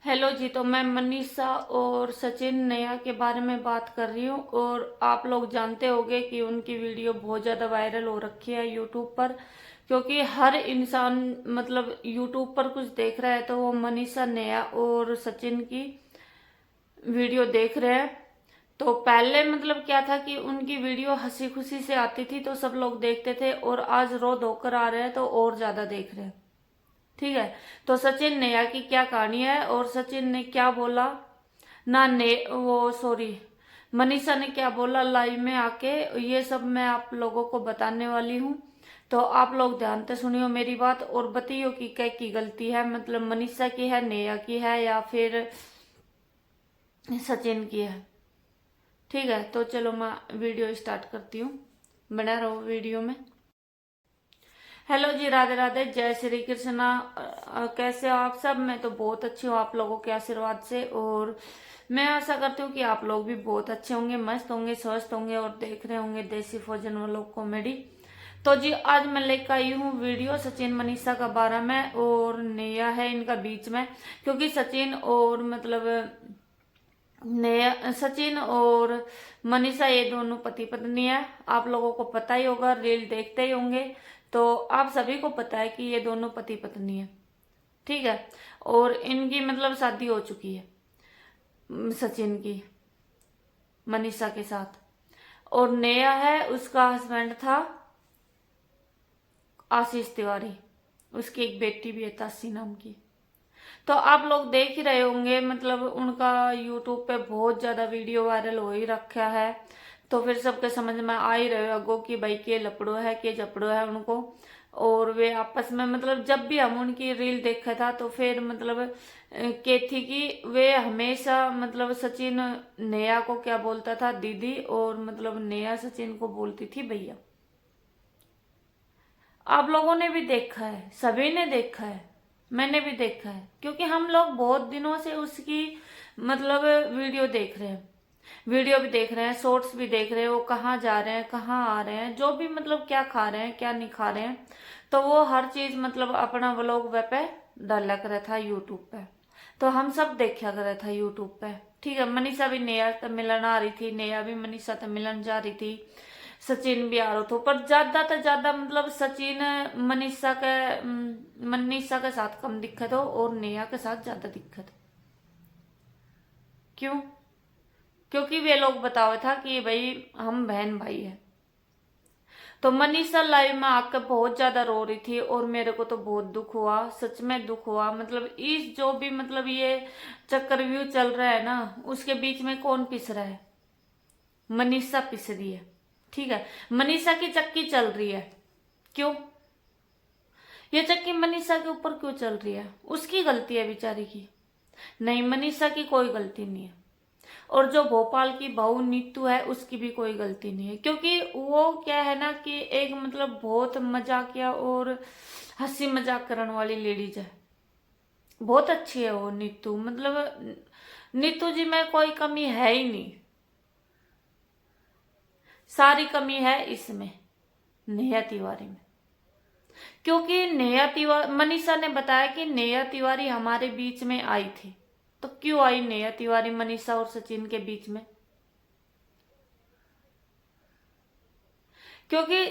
Hello जी। तो मैं मनीषा और सचिन नया के बारे में बात कर रही हूँ। और आप लोग जानते होंगे कि उनकी वीडियो बहुत ज़्यादा वायरल हो रखी है यूट्यूब पर, क्योंकि हर इंसान मतलब यूट्यूब पर कुछ देख रहा है तो वो मनीषा नया और सचिन की वीडियो देख रहे हैं। तो पहले मतलब क्या था कि उनकी वीडियो हंसी खुशी से आती थी तो सब लोग देखते थे, और आज रो धोकर आ रहे हैं तो और ज़्यादा देख रहे हैं। ठीक है। तो सचिन नेहा की क्या कहानी है और सचिन ने क्या बोला, ना ने वो सॉरी मनीषा ने क्या बोला लाइव में आके, ये सब मैं आप लोगों को बताने वाली हूँ। तो आप लोग ध्यान से सुनियो मेरी बात और बताइयो कि क्या की गलती है, मतलब मनीषा की है, नेहा की है या फिर सचिन की है। ठीक है, तो चलो मैं वीडियो स्टार्ट करती हूँ, बना रहो वीडियो में। हेलो जी, राधे राधे, जय श्री कृष्णा। कैसे हो आप सब? मैं तो बहुत अच्छी हूँ आप लोगों के आशीर्वाद से, और मैं आशा करती हूँ कि आप लोग भी बहुत अच्छे होंगे, मस्त होंगे, स्वस्थ होंगे और देख रहे होंगे देसी भोजन वालों कॉमेडी। तो जी आज मैं लेकर आई हूँ वीडियो सचिन मनीषा का बारे में, और नेहा है इनका बीच में, क्योंकि सचिन और मतलब ने सचिन और मनीषा ये दोनों पति पत्नी है। आप लोगों को पता ही होगा, रील देखते ही होंगे, तो आप सभी को पता है कि ये दोनों पति पत्नी है। ठीक है। और इनकी मतलब शादी हो चुकी है सचिन की मनीषा के साथ। और नेहा है उसका हस्बैंड था आशीष तिवारी, उसकी एक बेटी भी है तासी नाम की। तो आप लोग देख ही रहे होंगे, मतलब उनका यूट्यूब पे बहुत ज्यादा वीडियो वायरल हो ही रखा है। तो फिर सबके समझ में आ ही रहे होगो कि भाई के लपड़ो है के जपड़ो है उनको। और वे आपस में मतलब जब भी हम उनकी रील देखा था तो फिर मतलब के थी कि वे हमेशा मतलब सचिन नेहा को क्या बोलता था, दीदी, और मतलब नेहा सचिन को बोलती थी भैया। आप लोगों ने भी देखा है, सभी ने देखा है, मैंने भी देखा है, क्योंकि हम लोग बहुत दिनों से उसकी मतलब वीडियो देख रहे हैं, वीडियो भी देख रहे हैं, शॉर्ट्स भी देख रहे हैं, वो कहाँ जा रहे हैं कहाँ आ रहे हैं, जो भी मतलब क्या खा रहे हैं क्या नहीं खा रहे हैं, तो वो हर चीज मतलब अपना व्लॉग वे पे डाला करा था यूट्यूब पे। तो हम सब देखा करा था यूट्यूब पे। ठीक है। मनीषा भी नेहा से मिलन आ रही थी, नेहा भी मनीषा से मिलन जा रही थी, सचिन भी आ रहा था, पर ज्यादा से ज्यादा मतलब सचिन मनीषा के साथ कम दिक्कत हो और नेहा के साथ ज्यादा दिक्कत हो। क्यों? क्योंकि वे लोग बताओ था कि भाई हम बहन भाई है। तो मनीषा लाइव में आकर बहुत ज्यादा रो रही थी, और मेरे को तो बहुत दुख हुआ, सच में दुख हुआ। मतलब इस जो भी मतलब ये चक्रव्यूह चल रहा है ना, उसके बीच में कौन पिस रहा है? मनीषा पिस रही है। ठीक है। मनीषा की चक्की चल रही है। क्यों? ये चक्की मनीषा के ऊपर क्यों चल रही है? उसकी गलती है बेचारी की? नहीं, मनीषा की कोई गलती नहीं है। और जो भोपाल की बहू नीतू है उसकी भी कोई गलती नहीं है, क्योंकि वो क्या है ना कि एक मतलब बहुत मजाकिया और हंसी मजाक करने वाली लेडीज है। बहुत अच्छी है वो नीतू, मतलब नीतू जी में कोई कमी है ही नहीं, सारी कमी है इसमें, नेहा तिवारी में। क्योंकि नेहा तिवारी, मनीषा ने बताया कि नेहा तिवारी हमारे बीच में आई थी। तो क्यों आई नेहा तिवारी मनीषा और सचिन के बीच में? क्योंकि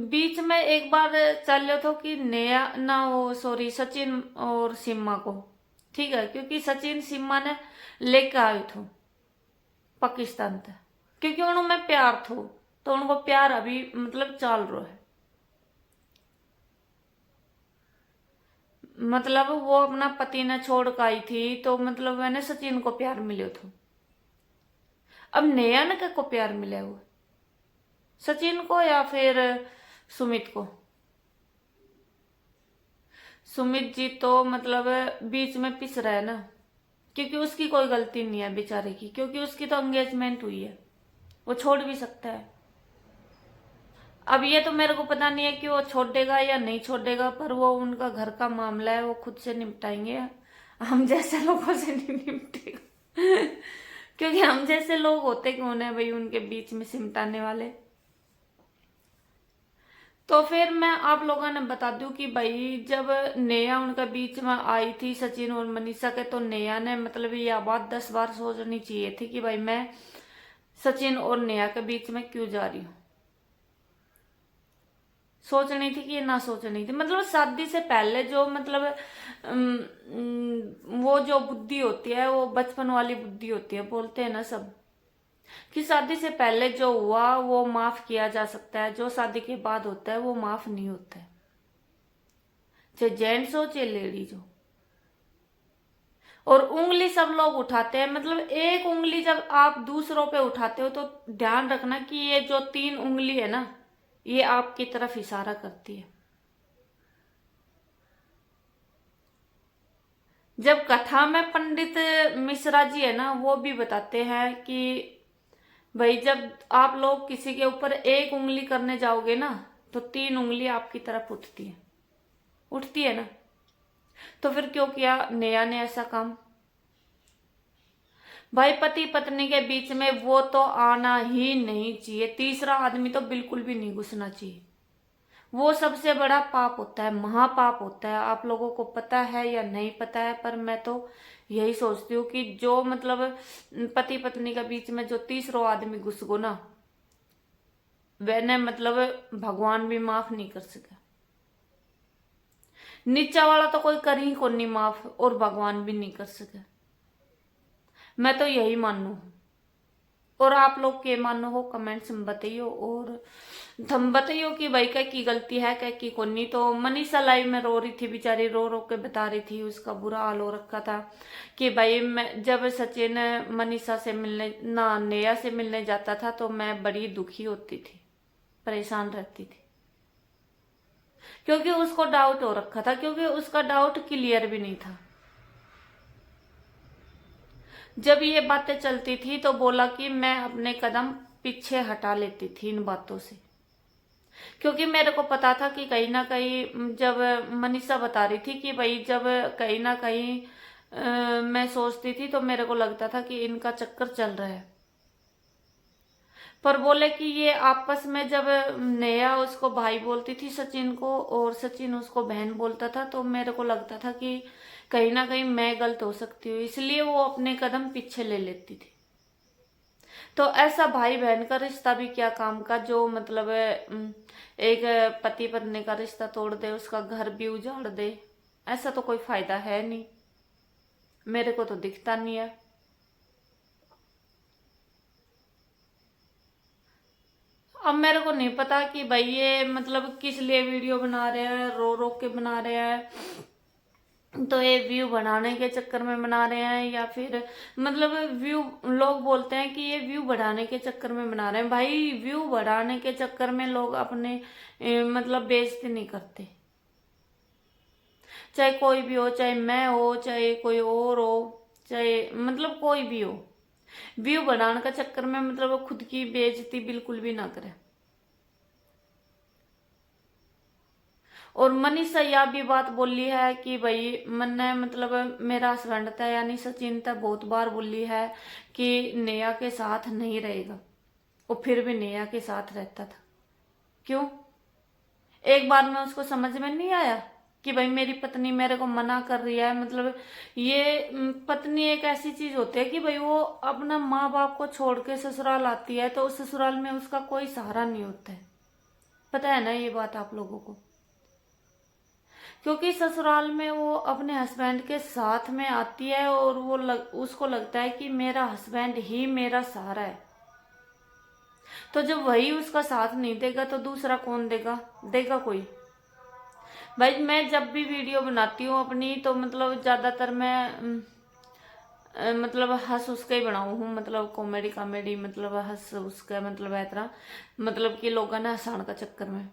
बीच में एक बार चल रहे थे कि नेहा ना वो सॉरी सचिन और सिम्मा को। ठीक है। क्योंकि सचिन सिम्मा ने लेके आए थे पाकिस्तान तक, क्योंकि उन्होंने प्यार थो, तो उनको प्यार अभी मतलब चल रहा है। मतलब वो अपना पति ने छोड़ कर आई थी तो मतलब मैंने सचिन को प्यार मिले थे। अब नेहा ने क्या को प्यार मिले हुए? सचिन को या फिर सुमित को? सुमित जी तो मतलब बीच में पिस रहा है ना, क्योंकि उसकी कोई गलती नहीं है बेचारे की, क्योंकि उसकी तो एंगेजमेंट हुई है, वो छोड़ भी सकता है। अब ये तो मेरे को पता नहीं है कि वो छोड़ेगा या नहीं छोड़ेगा, पर वो उनका घर का मामला है, वो खुद से निपटाएंगे, हम जैसे लोगों से नहीं निपटेगा। क्योंकि हम जैसे लोग होते कौन है भाई उनके बीच में सिमटाने वाले। तो फिर मैं आप लोगों ने बता दूं कि भाई जब नेहा उनका बीच में आई थी सचिन और मनीषा के, तो नेहा ने मतलब ये बात 10 बार सोचनी चाहिए थी कि भाई मैं सचिन और नेहा के बीच में क्यों जा रही हूँ। सोचनी थी कि ये ना सोचनी थी, मतलब शादी से पहले जो मतलब वो जो बुद्धि होती है वो बचपन वाली बुद्धि होती है, बोलते हैं ना सब कि शादी से पहले जो हुआ वो माफ किया जा सकता है, जो शादी के बाद होता है वो माफ नहीं होता है, चाहे जेंट्स हो चाहे लेडीज हो। और उंगली सब लोग उठाते हैं, मतलब एक उंगली जब आप दूसरों पे उठाते हो तो ध्यान रखना कि ये जो 3 उंगली है ना, ये आपकी तरफ इशारा करती है। जब कथा में पंडित मिश्रा जी है ना, वो भी बताते हैं कि भाई जब आप लोग किसी के ऊपर एक उंगली करने जाओगे ना, तो 3 उंगली आपकी तरफ उठती है ना। तो फिर क्यों किया नेहा ने ऐसा काम? भाई पति पत्नी के बीच में वो तो आना ही नहीं चाहिए, तीसरा आदमी तो बिल्कुल भी नहीं घुसना चाहिए। वो सबसे बड़ा पाप होता है, महापाप होता है। आप लोगों को पता है या नहीं पता है, पर मैं तो यही सोचती हूँ कि जो मतलब पति पत्नी के बीच में जो तीसरा आदमी घुस गो ना, वह मतलब भगवान भी माफ नहीं कर सके। नीचा वाला तो कोई कर ही को नहीं माफ, और भगवान भी नहीं कर सके। मैं तो यही मानू। और आप लोग के मानो हो कमेंट्स में बताइयो, और थम बताइयो कि भाई क्या की गलती है क्या की कोनी। तो मनीषा लाइव में रो रही थी बेचारी, रो रो के बता रही थी, उसका बुरा हाल हो रखा था कि भाई मैं जब सचिन मनीषा से मिलने ना नेहा से मिलने जाता था तो मैं बड़ी दुखी होती थी, परेशान रहती थी, क्योंकि उसको डाउट हो रखा था, क्योंकि उसका डाउट क्लियर भी नहीं था। जब ये बातें चलती थी तो बोला कि मैं अपने कदम पीछे हटा लेती थी इन बातों से, क्योंकि मेरे को पता था कि कहीं ना कहीं जब मनीषा बता रही थी कि भाई जब कहीं ना कहीं मैं सोचती थी तो मेरे को लगता था कि इनका चक्कर चल रहा है। पर बोले कि ये आपस में जब नेहा उसको भाई बोलती थी सचिन को, और सचिन उसको बहन बोलता था, तो मेरे को लगता था कि कहीं ना कहीं मैं गलत हो सकती हूँ, इसलिए वो अपने कदम पीछे ले लेती थी। तो ऐसा भाई बहन का रिश्ता भी क्या काम का, जो मतलब एक पति पत्नी का रिश्ता तोड़ दे, उसका घर भी उजाड़ दे, ऐसा तो कोई फायदा है नहीं, मेरे को तो दिखता नहीं है। अब मेरे को नहीं पता कि भाई ये मतलब किस लिए वीडियो बना रहे हैं, रो रो के बना रहे हैं, तो ये व्यू बढ़ाने के चक्कर में बना रहे हैं, या फिर मतलब व्यू, लोग बोलते हैं कि ये व्यू बढ़ाने के चक्कर में बना रहे हैं। भाई व्यू बढ़ाने के चक्कर में लोग अपने मतलब बेइज्जती नहीं करते, चाहे कोई भी हो, चाहे मैं हो, चाहे कोई और हो, चाहे मतलब कोई भी हो, व्यू बढ़ाने के चक्कर में मतलब वो खुद की बेइज्जती बिल्कुल भी ना करे। और मनीषा यह भी बात बोली है कि भाई मैंने मतलब मेरा हस्बैंड था यानी सचिन था, बहुत बार बोली है कि नेहा के साथ नहीं रहेगा, वो फिर भी नेहा के साथ रहता था। क्यों? एक बार में उसको समझ में नहीं आया कि भाई मेरी पत्नी मेरे को मना कर रही है, मतलब ये पत्नी एक ऐसी चीज होती है कि भाई वो अपना माँ बाप को छोड़ के ससुराल आती है, तो उस ससुराल में उसका कोई सहारा नहीं होता है। पता है ना ये बात आप लोगों को? क्योंकि ससुराल में वो अपने हस्बैंड के साथ में आती है, और वो उसको लगता है कि मेरा हस्बैंड ही मेरा सहारा है। तो जब वही उसका साथ नहीं देगा तो दूसरा कौन देगा? देगा कोई? भाई मैं जब भी वीडियो बनाती हूँ अपनी, तो मतलब ज्यादातर मैं मतलब हंस उसका ही बनाऊ हूँ, मतलब कॉमेडी कॉमेडी, मतलब हंस उसका, मतलब है तरह, मतलब कि लोगों ने हंसाने का चक्कर में।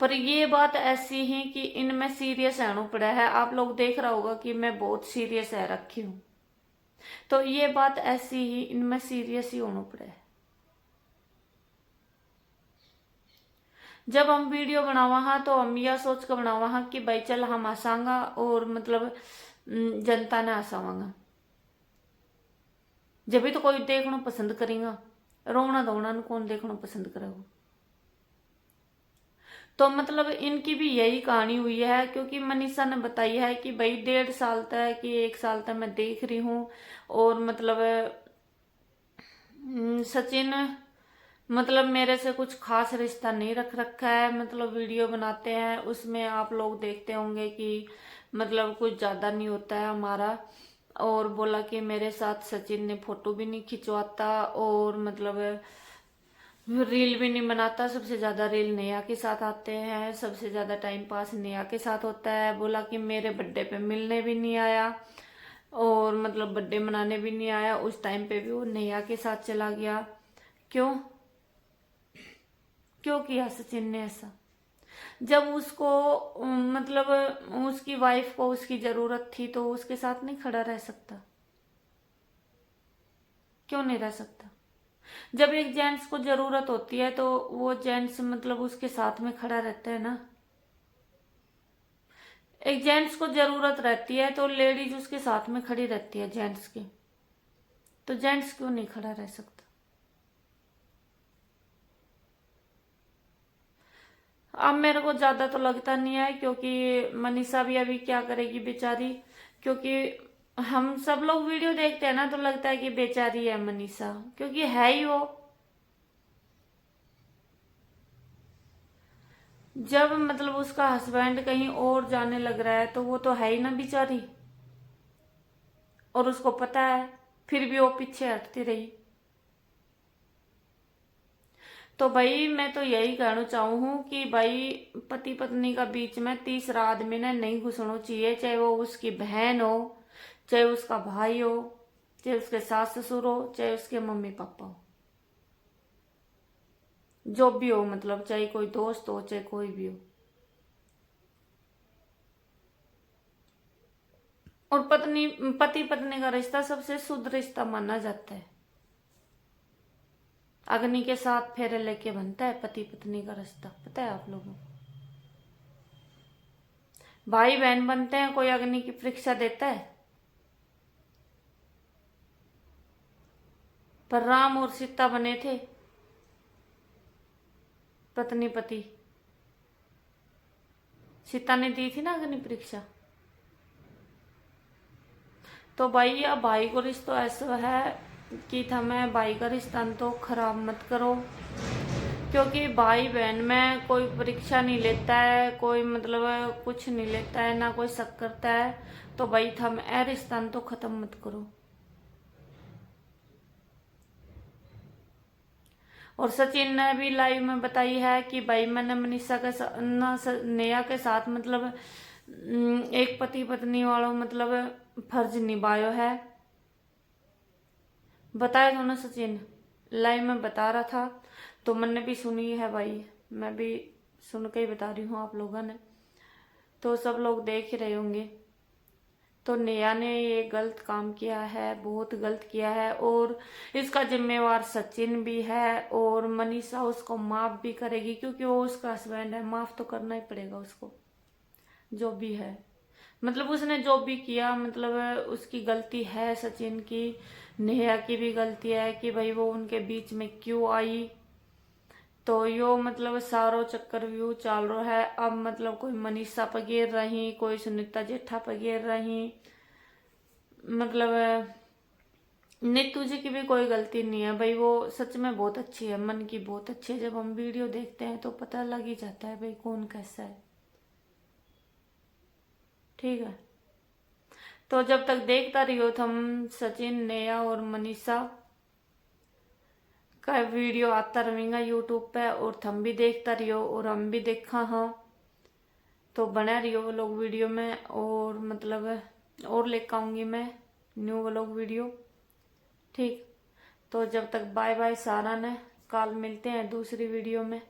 पर ये बात ऐसी ही कि इनमें सीरियस रहना पड़ा है। आप लोग देख रहा होगा कि मैं बहुत सीरियस है रखी हूँ, तो ये बात ऐसी ही इनमें सीरियस ही होना पड़ा है। जब हम वीडियो बनावा हाँ तो हम यह सोच कर बनावा हाँ कि भाई चल हम हंसांगा, और मतलब जनता ने हंसावांगा, जब भी तो कोई देखना पसंद करेगा। रोना धोना कौन देखना पसंद करेगा? तो मतलब इनकी भी यही कहानी हुई है, क्योंकि मनीषा ने बताई है कि भाई 1.5 साल तक कि 1 साल तक मैं देख रही हूँ, और मतलब सचिन मतलब मेरे से कुछ खास रिश्ता नहीं रख रखा है। मतलब वीडियो बनाते हैं उसमें आप लोग देखते होंगे कि मतलब कुछ ज्यादा नहीं होता है हमारा। और बोला कि मेरे साथ सचिन ने फोटो भी नहीं खिंचवाता, और मतलब रील भी नहीं बनाता। सबसे ज्यादा रील नेहा के साथ आते हैं, सबसे ज्यादा टाइम पास नेहा के साथ होता है। बोला कि मेरे बर्थडे पे मिलने भी नहीं आया, और मतलब बर्थडे मनाने भी नहीं आया। उस टाइम पे भी वो नेहा के साथ चला गया। क्यों क्यों किया सचिन ने ऐसा? जब उसको मतलब उसकी वाइफ को उसकी जरूरत थी तो उसके साथ नहीं खड़ा रह सकता? क्यों नहीं रह सकता? जब एक जेंट्स को जरूरत होती है तो वो जेंट्स मतलब उसके साथ में खड़ा रहता है ना। एक जेंट्स को जरूरत रहती है तो लेडीज उसके साथ में खड़ी रहती है जेंट्स की, तो जेंट्स क्यों नहीं खड़ा रह सकता? अब मेरे को ज्यादा तो लगता नहीं है, क्योंकि मनीषा भी अभी क्या करेगी बेचारी। क्योंकि हम सब लोग वीडियो देखते हैं ना तो लगता है कि बेचारी है मनीषा, क्योंकि है ही वो। जब मतलब उसका हस्बैंड कहीं और जाने लग रहा है तो वो तो है ही ना बेचारी, और उसको पता है, फिर भी वो पीछे हटती रही। तो भाई मैं तो यही कहना चाहूँ कि भाई पति पत्नी का बीच में तीसरा आदमी ने नहीं घुसना चाहिए, चाहे वो उसकी बहन हो, चाहे उसका भाई हो, चाहे उसके सास ससुर हो, चाहे उसके मम्मी पापा हो, जो भी हो, मतलब चाहे कोई दोस्त हो, चाहे कोई भी हो। और पति पत्नी का रिश्ता सबसे शुद्ध रिश्ता माना जाता है। अग्नि के साथ फेरे लेके बनता है पति पत्नी का रिश्ता, पता है आप लोगों को? भाई बहन बनते हैं, कोई अग्नि की परीक्षा देता है? पर राम और सीता बने थे पत्नी पति। सीता ने दी थी ना अग्नि परीक्षा। तो भाई अब भाई को रिश्ता ऐसा है कि हमें भाई का रिश्ता तो खराब मत करो, क्योंकि भाई बहन में कोई परीक्षा नहीं लेता है, कोई मतलब कुछ नहीं लेता है, ना कोई शक करता है। तो भाई थम ए रिश्ता तो खत्म मत करो। और सचिन ने भी लाइव में बताई है कि भाई मैंने मनीषा के नेहा के साथ मतलब एक पति पत्नी वालों मतलब फर्ज निभायो है। बताया था ना सचिन, लाइव में बता रहा था, तो मैंने भी सुनी है भाई। मैं भी सुन के ही बता रही हूँ आप लोगों ने, तो सब लोग देख ही रहे होंगे। तो नेहा ने ये गलत काम किया है, बहुत गलत किया है, और इसका जिम्मेवार सचिन भी है, और मनीषा उसको माफ भी करेगी, क्योंकि वो उसका हस्बैंड है, माफ तो करना ही पड़ेगा उसको जो भी है। मतलब उसने जो भी किया मतलब उसकी गलती है, सचिन की, नेहा की भी गलती है कि भाई वो उनके बीच में क्यों आई। तो यो मतलब सारो चक्कर व्यू चाल रहा है। अब मतलब कोई मनीषा पगेर रही, कोई सुनीता जेठा पगेर रही, मतलब नीतू जी की भी कोई गलती नहीं है भाई। वो सच में बहुत अच्छी है, मन की बहुत अच्छी है। जब हम वीडियो देखते हैं तो पता लग ही जाता है भाई कौन कैसा है। ठीक है, तो जब तक देखता रहियो हम सचिन, नेहा और मनीषा का वीडियो आता रहेगा यूट्यूब पे, और थम भी देखता रहियो और हम भी देखा। हाँ, तो बना रहियो वो लोग वीडियो में, और मतलब और लेकर आऊंगी मैं न्यू व्लॉग वीडियो। ठीक, तो जब तक बाय बाय सारा ने, कल मिलते हैं दूसरी वीडियो में।